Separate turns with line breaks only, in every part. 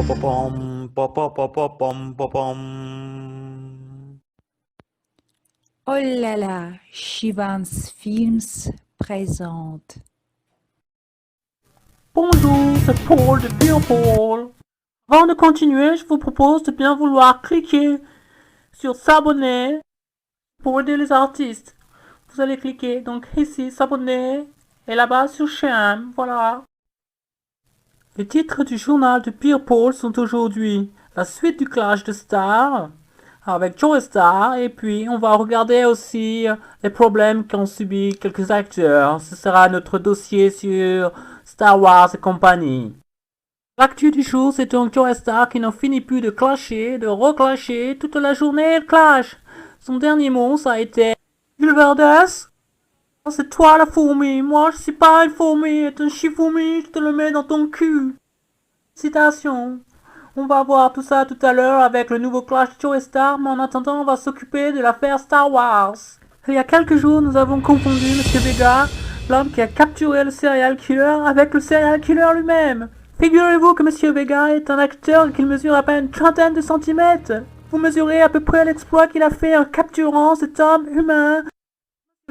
Oh là là, Shivans Films présente.
Bonjour, c'est Paul de Pure Paul. Avant de continuer, je vous propose de bien vouloir cliquer sur s'abonner pour aider les artistes. Vous allez cliquer donc ici, s'abonner, et là-bas sur j'aime, voilà. Les titres du journal de Pure Paul sont aujourd'hui la suite du clash de stars avec Joe Star, et puis on va regarder aussi les problèmes qu'ont subi quelques acteurs. Ce sera notre dossier sur Star Wars et compagnie. L'actu du jour, c'est donc Joe Star qui n'en finit plus de clasher, de reclasher, toute la journée il clash. Son dernier mot, ça a été Gilverdes, c'est toi la fourmi, moi je suis pas une fourmi, c'est un chifourmi, je te le mets dans ton cul. Citation. On va voir tout ça tout à l'heure avec le nouveau clash de Joe Star, mais en attendant, on va s'occuper de l'affaire Star Wars. Il y a quelques jours, nous avons confondu Monsieur Vega, l'homme qui a capturé le serial killer, avec le serial killer lui-même. Figurez-vous que Monsieur Vega est un acteur et qu'il mesure à peine une trentaine de centimètres. Vous mesurez à peu près l'exploit qu'il a fait en capturant cet homme humain.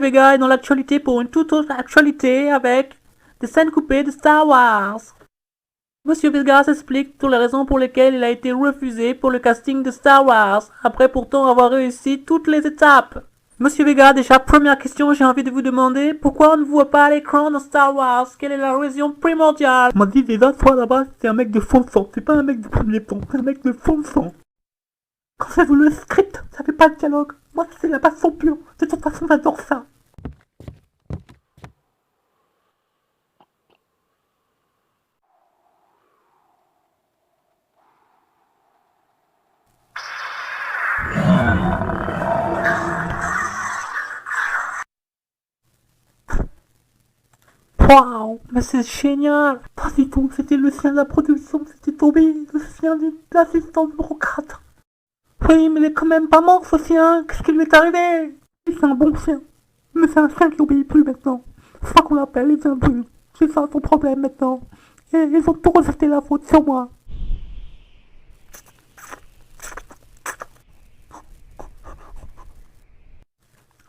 Vega est dans l'actualité pour une toute autre actualité avec des scènes coupées de Star Wars. Monsieur Vega s'explique sur les raisons pour lesquelles il a été refusé pour le casting de Star Wars, après pourtant avoir réussi toutes les étapes. Monsieur Vega, déjà première question, j'ai envie de vous demander pourquoi on ne vous voit pas à l'écran dans Star Wars? Quelle est la raison primordiale? On m'a dit déjà, toi là-bas, c'est un mec de fond de sang, c'est pas un mec de premier plan, c'est un mec de fond de sang. Quand ça vous le script, ça fait pas de dialogue. Moi, c'est la passion pure. De toute façon, j'adore ça. Waouh, mais c'est génial. Pas du tout, c'était le sien de la production, c'était tombé, le sien de l'assistant bureaucrate. Oui, mais il est quand même pas mort, ce sien. Qu'est-ce qui lui est arrivé? C'est un bon chien. Mais c'est un chien qui obéit plus maintenant. C'est ça qu'on l'appelle, il vient plus. C'est ça son problème maintenant. Et ils ont tout rejeté la faute sur moi.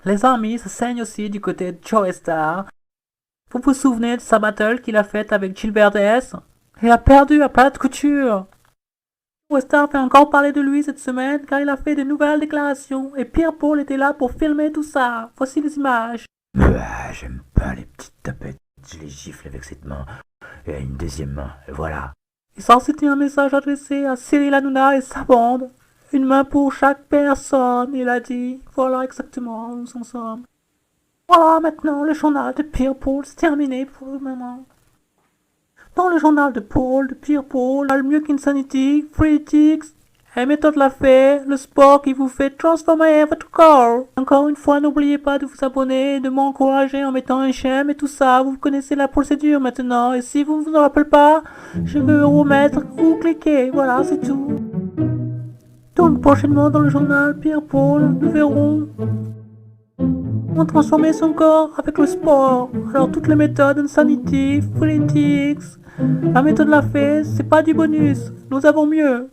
Les amis se saignent aussi du côté de Joe Star. Vous vous souvenez de sa battle qu'il a faite avec Gilbert S? Il a perdu à plat de couture. Joe Star fait encore parler de lui cette semaine car il a fait de nouvelles déclarations et Pierre Paul était là pour filmer tout ça. Voici les images.
J'aime pas les petites tapettes, je les gifle avec cette main, et une deuxième main, et voilà.
Et ça, c'était un message adressé à Cyril Hanouna et sa bande. Une main pour chaque personne, il a dit. Voilà exactement où nous en sommes. Voilà, maintenant, le journal de Pierre Paul, c'est terminé pour le moment. Dans le journal de Pierre Paul, le mieux qu'Insanity, Freetix, et méthode l'a fait, le sport qui vous fait transformer votre corps. Encore une fois, n'oubliez pas de vous abonner, de m'encourager en mettant un j'aime et tout ça. Vous connaissez la procédure maintenant. Et si vous ne vous en rappelez pas, je vais vous remettre ou cliquer. Voilà, c'est tout. Donc prochainement dans le journal Pierre Paul, nous verrons comment transformer son corps avec le sport. Alors toutes les méthodes Insanity, Freetix, la méthode l'a fait, c'est pas du bonus. Nous avons mieux.